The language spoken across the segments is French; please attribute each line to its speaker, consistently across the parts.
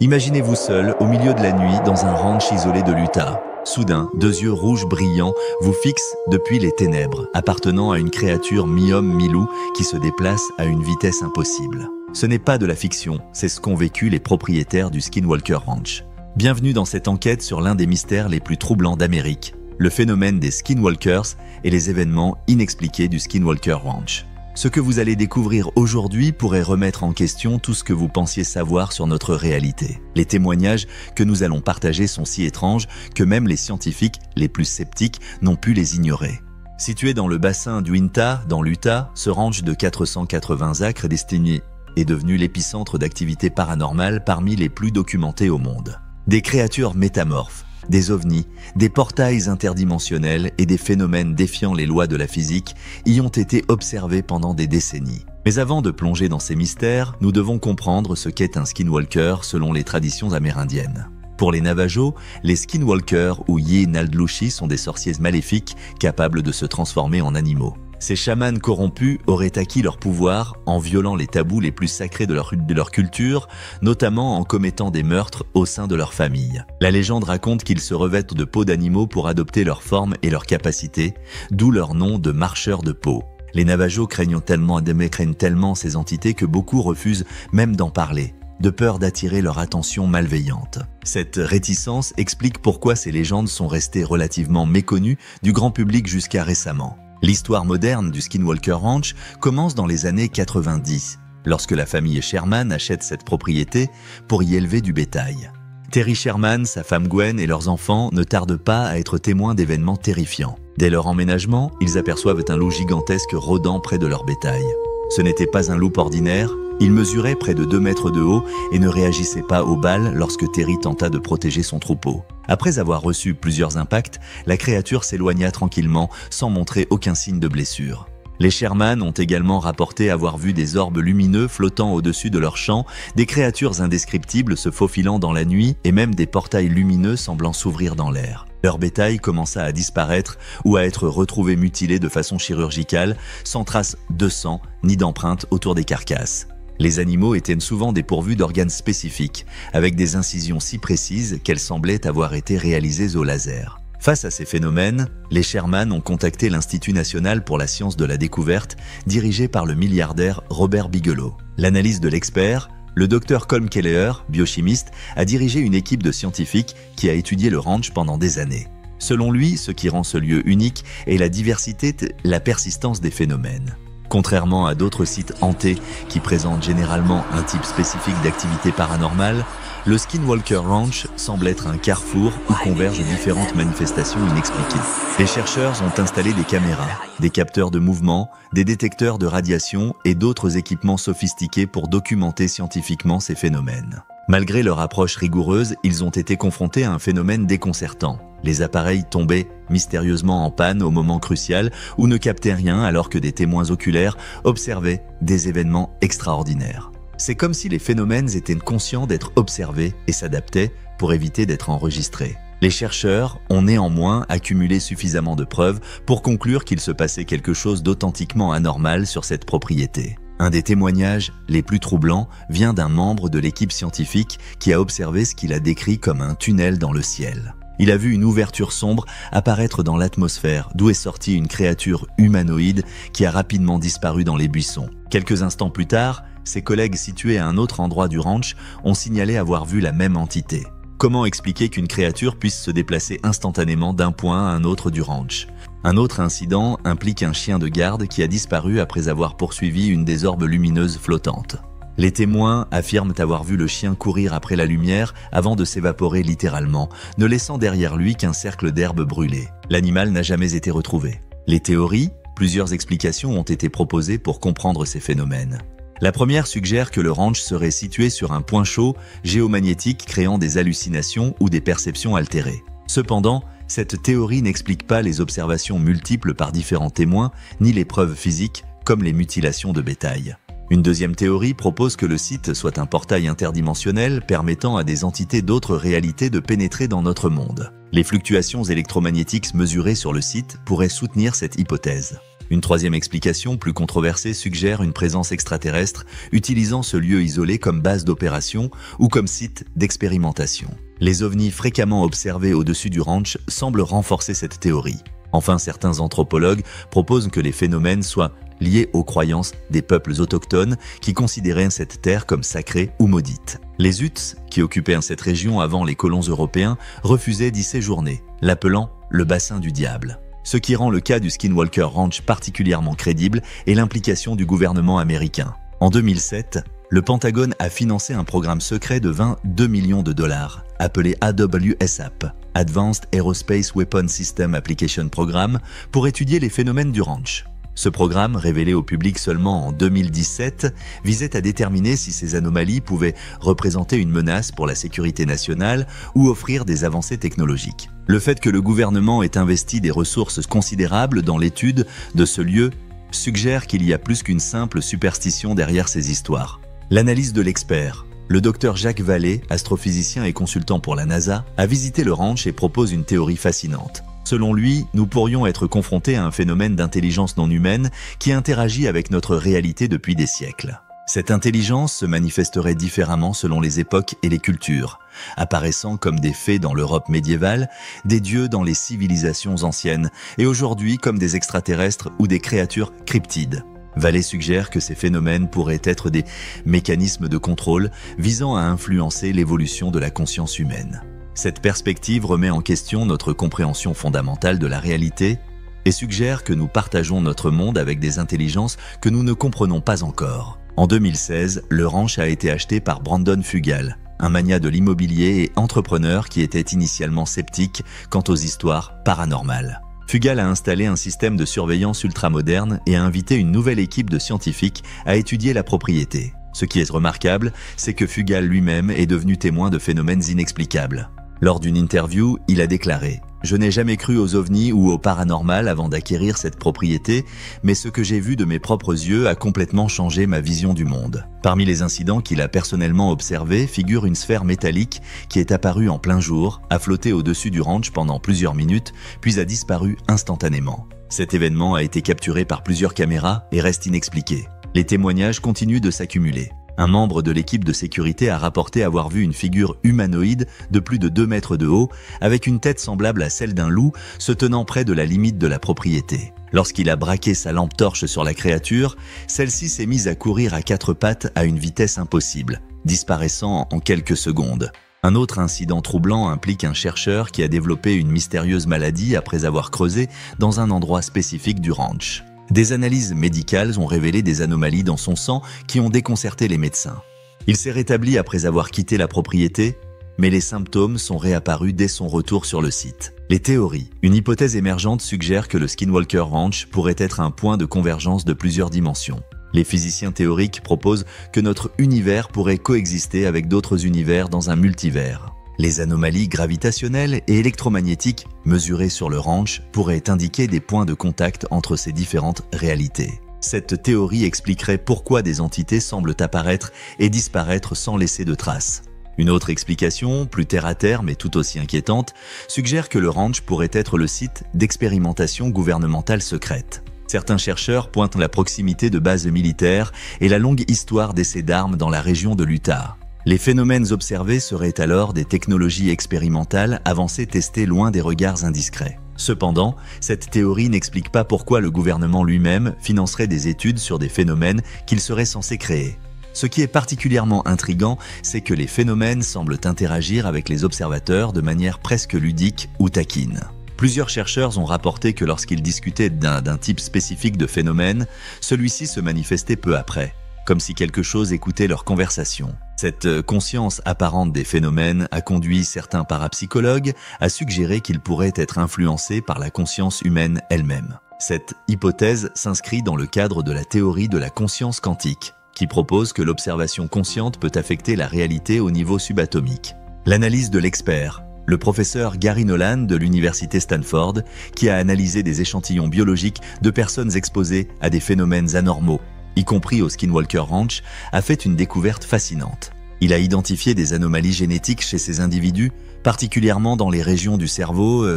Speaker 1: Imaginez-vous seul, au milieu de la nuit, dans un ranch isolé de l'Utah. Soudain, deux yeux rouges brillants vous fixent depuis les ténèbres, appartenant à une créature mi-homme, mi-loup qui se déplace à une vitesse impossible. Ce n'est pas de la fiction, c'est ce qu'ont vécu les propriétaires du Skinwalker Ranch. Bienvenue dans cette enquête sur l'un des mystères les plus troublants d'Amérique, le phénomène des Skinwalkers et les événements inexpliqués du Skinwalker Ranch. Ce que vous allez découvrir aujourd'hui pourrait remettre en question tout ce que vous pensiez savoir sur notre réalité. Les témoignages que nous allons partager sont si étranges que même les scientifiques les plus sceptiques n'ont pu les ignorer. Situé dans le bassin du Uintah, dans l'Utah, ce ranch de 480 acres destiné est devenu l'épicentre d'activités paranormales parmi les plus documentées au monde. Des créatures métamorphes, des ovnis, des portails interdimensionnels et des phénomènes défiant les lois de la physique y ont été observés pendant des décennies. Mais avant de plonger dans ces mystères, nous devons comprendre ce qu'est un skinwalker selon les traditions amérindiennes. Pour les Navajos, les skinwalkers ou Yi-Naldlushi sont des sorciers maléfiques capables de se transformer en animaux. Ces chamans corrompus auraient acquis leur pouvoir en violant les tabous les plus sacrés de leur culture, notamment en commettant des meurtres au sein de leur famille. La légende raconte qu'ils se revêtent de peaux d'animaux pour adopter leur forme et leur capacité, d'où leur nom de marcheurs de peau. Les Navajos craignent tellement ces entités que beaucoup refusent même d'en parler, de peur d'attirer leur attention malveillante. Cette réticence explique pourquoi ces légendes sont restées relativement méconnues du grand public jusqu'à récemment. L'histoire moderne du Skinwalker Ranch commence dans les années 90, lorsque la famille Sherman achète cette propriété pour y élever du bétail. Terry Sherman, sa femme Gwen et leurs enfants ne tardent pas à être témoins d'événements terrifiants. Dès leur emménagement, ils aperçoivent un loup gigantesque rôdant près de leur bétail. Ce n'était pas un loup ordinaire, il mesurait près de 2 mètres de haut et ne réagissait pas aux balles lorsque Terry tenta de protéger son troupeau. Après avoir reçu plusieurs impacts, la créature s'éloigna tranquillement sans montrer aucun signe de blessure. Les Sherman ont également rapporté avoir vu des orbes lumineux flottant au-dessus de leurs champs, des créatures indescriptibles se faufilant dans la nuit et même des portails lumineux semblant s'ouvrir dans l'air. Leur bétail commença à disparaître ou à être retrouvé mutilé de façon chirurgicale, sans trace de sang ni d'empreintes autour des carcasses. Les animaux étaient souvent dépourvus d'organes spécifiques, avec des incisions si précises qu'elles semblaient avoir été réalisées au laser. Face à ces phénomènes, les Sherman ont contacté l'Institut national pour la science de la découverte, dirigé par le milliardaire Robert Bigelow. L'analyse de l'expert, le docteur Colm Kelleher, biochimiste, a dirigé une équipe de scientifiques qui a étudié le ranch pendant des années. Selon lui, ce qui rend ce lieu unique est la diversité, la persistance des phénomènes. Contrairement à d'autres sites hantés qui présentent généralement un type spécifique d'activité paranormale, le Skinwalker Ranch semble être un carrefour où convergent différentes manifestations inexpliquées. Les chercheurs ont installé des caméras, des capteurs de mouvement, des détecteurs de radiation et d'autres équipements sophistiqués pour documenter scientifiquement ces phénomènes. Malgré leur approche rigoureuse, ils ont été confrontés à un phénomène déconcertant. Les appareils tombaient mystérieusement en panne au moment crucial ou ne captaient rien alors que des témoins oculaires observaient des événements extraordinaires. C'est comme si les phénomènes étaient conscients d'être observés et s'adaptaient pour éviter d'être enregistrés. Les chercheurs ont néanmoins accumulé suffisamment de preuves pour conclure qu'il se passait quelque chose d'authentiquement anormal sur cette propriété. Un des témoignages les plus troublants vient d'un membre de l'équipe scientifique qui a observé ce qu'il a décrit comme un tunnel dans le ciel. Il a vu une ouverture sombre apparaître dans l'atmosphère, d'où est sortie une créature humanoïde qui a rapidement disparu dans les buissons. Quelques instants plus tard, ses collègues situés à un autre endroit du ranch ont signalé avoir vu la même entité. Comment expliquer qu'une créature puisse se déplacer instantanément d'un point à un autre du ranch ? Un autre incident implique un chien de garde qui a disparu après avoir poursuivi une des orbes lumineuses flottantes. Les témoins affirment avoir vu le chien courir après la lumière avant de s'évaporer littéralement, ne laissant derrière lui qu'un cercle d'herbe brûlée. L'animal n'a jamais été retrouvé. Les théories, plusieurs explications ont été proposées pour comprendre ces phénomènes. La première suggère que le ranch serait situé sur un point chaud géomagnétique créant des hallucinations ou des perceptions altérées. Cependant, cette théorie n'explique pas les observations multiples par différents témoins, ni les preuves physiques, comme les mutilations de bétail. Une deuxième théorie propose que le site soit un portail interdimensionnel permettant à des entités d'autres réalités de pénétrer dans notre monde. Les fluctuations électromagnétiques mesurées sur le site pourraient soutenir cette hypothèse. Une troisième explication, plus controversée, suggère une présence extraterrestre utilisant ce lieu isolé comme base d'opération ou comme site d'expérimentation. Les ovnis fréquemment observés au-dessus du ranch semblent renforcer cette théorie. Enfin, certains anthropologues proposent que les phénomènes soient liés aux croyances des peuples autochtones qui considéraient cette terre comme sacrée ou maudite. Les Utes, qui occupaient cette région avant les colons européens, refusaient d'y séjourner, l'appelant le bassin du diable. Ce qui rend le cas du Skinwalker Ranch particulièrement crédible est l'implication du gouvernement américain. En 2007, le Pentagone a financé un programme secret de 22 millions de dollars, appelé AWSAP, Advanced Aerospace Weapon System Application Program, pour étudier les phénomènes du ranch. Ce programme, révélé au public seulement en 2017, visait à déterminer si ces anomalies pouvaient représenter une menace pour la sécurité nationale ou offrir des avancées technologiques. Le fait que le gouvernement ait investi des ressources considérables dans l'étude de ce lieu suggère qu'il y a plus qu'une simple superstition derrière ces histoires. L'analyse de l'expert. Le docteur Jacques Vallée, astrophysicien et consultant pour la NASA, a visité le ranch et propose une théorie fascinante. Selon lui, nous pourrions être confrontés à un phénomène d'intelligence non humaine qui interagit avec notre réalité depuis des siècles. Cette intelligence se manifesterait différemment selon les époques et les cultures, apparaissant comme des fées dans l'Europe médiévale, des dieux dans les civilisations anciennes, et aujourd'hui comme des extraterrestres ou des créatures cryptides. Vallée suggère que ces phénomènes pourraient être des mécanismes de contrôle visant à influencer l'évolution de la conscience humaine. Cette perspective remet en question notre compréhension fondamentale de la réalité et suggère que nous partageons notre monde avec des intelligences que nous ne comprenons pas encore. En 2016, le ranch a été acheté par Brandon Fugal, un magnat de l'immobilier et entrepreneur qui était initialement sceptique quant aux histoires paranormales. Fugal a installé un système de surveillance ultramoderne et a invité une nouvelle équipe de scientifiques à étudier la propriété. Ce qui est remarquable, c'est que Fugal lui-même est devenu témoin de phénomènes inexplicables. Lors d'une interview, il a déclaré « Je n'ai jamais cru aux ovnis ou au paranormal avant d'acquérir cette propriété, mais ce que j'ai vu de mes propres yeux a complètement changé ma vision du monde. » Parmi les incidents qu'il a personnellement observés figure une sphère métallique qui est apparue en plein jour, a flotté au-dessus du ranch pendant plusieurs minutes, puis a disparu instantanément. Cet événement a été capturé par plusieurs caméras et reste inexpliqué. Les témoignages continuent de s'accumuler. Un membre de l'équipe de sécurité a rapporté avoir vu une figure humanoïde de plus de 2 mètres de haut, avec une tête semblable à celle d'un loup, se tenant près de la limite de la propriété. Lorsqu'il a braqué sa lampe torche sur la créature, celle-ci s'est mise à courir à 4 pattes à une vitesse impossible, disparaissant en quelques secondes. Un autre incident troublant implique un chercheur qui a développé une mystérieuse maladie après avoir creusé dans un endroit spécifique du ranch. Des analyses médicales ont révélé des anomalies dans son sang qui ont déconcerté les médecins. Il s'est rétabli après avoir quitté la propriété, mais les symptômes sont réapparus dès son retour sur le site. Les théories. Une hypothèse émergente suggère que le Skinwalker Ranch pourrait être un point de convergence de plusieurs dimensions. Les physiciens théoriques proposent que notre univers pourrait coexister avec d'autres univers dans un multivers. Les anomalies gravitationnelles et électromagnétiques mesurées sur le ranch pourraient indiquer des points de contact entre ces différentes réalités. Cette théorie expliquerait pourquoi des entités semblent apparaître et disparaître sans laisser de traces. Une autre explication, plus terre-à-terre mais tout aussi inquiétante, suggère que le ranch pourrait être le site d'expérimentation gouvernementale secrète. Certains chercheurs pointent la proximité de bases militaires et la longue histoire d'essais d'armes dans la région de l'Utah. Les phénomènes observés seraient alors des technologies expérimentales avancées testées loin des regards indiscrets. Cependant, cette théorie n'explique pas pourquoi le gouvernement lui-même financerait des études sur des phénomènes qu'il serait censé créer. Ce qui est particulièrement intriguant, c'est que les phénomènes semblent interagir avec les observateurs de manière presque ludique ou taquine. Plusieurs chercheurs ont rapporté que lorsqu'ils discutaient d'un type spécifique de phénomène, celui-ci se manifestait peu après, comme si quelque chose écoutait leur conversation. Cette conscience apparente des phénomènes a conduit certains parapsychologues à suggérer qu'ils pourraient être influencés par la conscience humaine elle-même. Cette hypothèse s'inscrit dans le cadre de la théorie de la conscience quantique, qui propose que l'observation consciente peut affecter la réalité au niveau subatomique. L'analyse de l'expert. Le professeur Gary Nolan de l'université Stanford, qui a analysé des échantillons biologiques de personnes exposées à des phénomènes anormaux, y compris au Skinwalker Ranch, a fait une découverte fascinante. Il a identifié des anomalies génétiques chez ces individus, particulièrement dans les régions du cerveau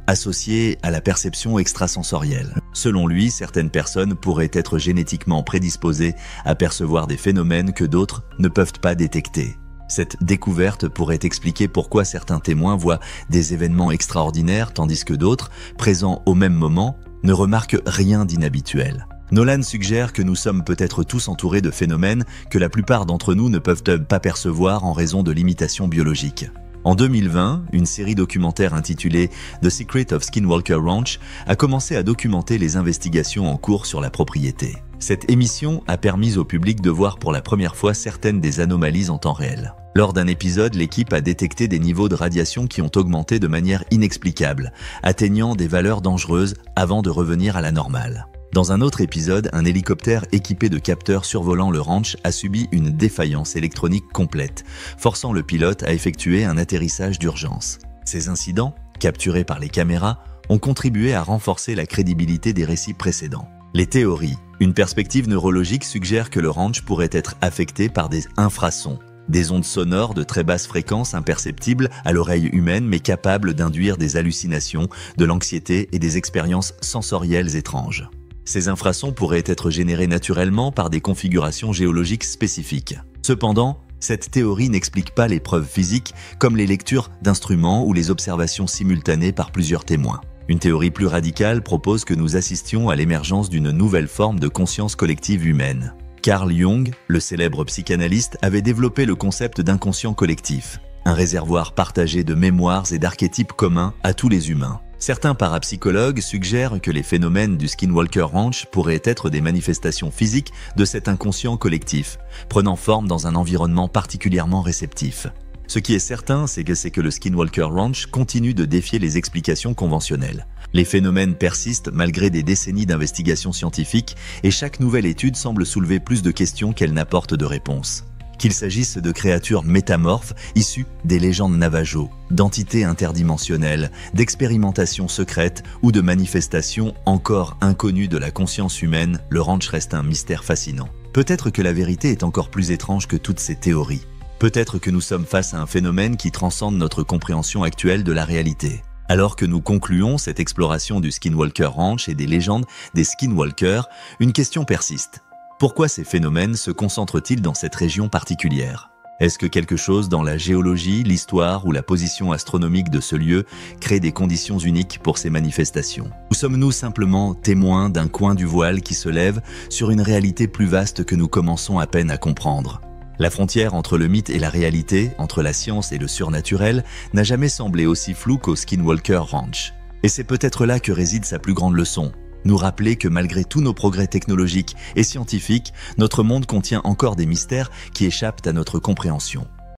Speaker 1: associé à la perception extrasensorielle. Selon lui, certaines personnes pourraient être génétiquement prédisposées à percevoir des phénomènes que d'autres ne peuvent pas détecter. Cette découverte pourrait expliquer pourquoi certains témoins voient des événements extraordinaires tandis que d'autres, présents au même moment, ne remarquent rien d'inhabituel. Nolan suggère que nous sommes peut-être tous entourés de phénomènes que la plupart d'entre nous ne peuvent pas percevoir en raison de limitations biologiques. En 2020, une série documentaire intitulée The Secret of Skinwalker Ranch a commencé à documenter les investigations en cours sur la propriété. Cette émission a permis au public de voir pour la première fois certaines des anomalies en temps réel. Lors d'un épisode, l'équipe a détecté des niveaux de radiation qui ont augmenté de manière inexplicable, atteignant des valeurs dangereuses avant de revenir à la normale. Dans un autre épisode, un hélicoptère équipé de capteurs survolant le ranch a subi une défaillance électronique complète, forçant le pilote à effectuer un atterrissage d'urgence. Ces incidents, capturés par les caméras, ont contribué à renforcer la crédibilité des récits précédents. Les théories. Une perspective neurologique suggère que le ranch pourrait être affecté par des infrasons, des ondes sonores de très basse fréquence imperceptibles à l'oreille humaine mais capables d'induire des hallucinations, de l'anxiété et des expériences sensorielles étranges. Ces infrasons pourraient être générés naturellement par des configurations géologiques spécifiques. Cependant, cette théorie n'explique pas les preuves physiques comme les lectures d'instruments ou les observations simultanées par plusieurs témoins. Une théorie plus radicale propose que nous assistions à l'émergence d'une nouvelle forme de conscience collective humaine. Carl Jung, le célèbre psychanalyste, avait développé le concept d'inconscient collectif, un réservoir partagé de mémoires et d'archétypes communs à tous les humains. Certains parapsychologues suggèrent que les phénomènes du Skinwalker Ranch pourraient être des manifestations physiques de cet inconscient collectif, prenant forme dans un environnement particulièrement réceptif. Ce qui est certain, c'est que le Skinwalker Ranch continue de défier les explications conventionnelles. Les phénomènes persistent malgré des décennies d'investigations scientifiques et chaque nouvelle étude semble soulever plus de questions qu'elle n'apporte de réponses. Qu'il s'agisse de créatures métamorphes issues des légendes Navajo, d'entités interdimensionnelles, d'expérimentations secrètes ou de manifestations encore inconnues de la conscience humaine, le ranch reste un mystère fascinant. Peut-être que la vérité est encore plus étrange que toutes ces théories. Peut-être que nous sommes face à un phénomène qui transcende notre compréhension actuelle de la réalité. Alors que nous concluons cette exploration du Skinwalker Ranch et des légendes des Skinwalkers, une question persiste. Pourquoi ces phénomènes se concentrent-ils dans cette région particulière? Est-ce que quelque chose dans la géologie, l'histoire ou la position astronomique de ce lieu crée des conditions uniques pour ces manifestations? Ou sommes-nous simplement témoins d'un coin du voile qui se lève sur une réalité plus vaste que nous commençons à peine à comprendre? La frontière entre le mythe et la réalité, entre la science et le surnaturel, n'a jamais semblé aussi floue qu'au Skinwalker Ranch. Et c'est peut-être là que réside sa plus grande leçon. Nous rappeler que malgré tous nos progrès technologiques et scientifiques, notre monde contient encore des mystères qui échappent à notre compréhension.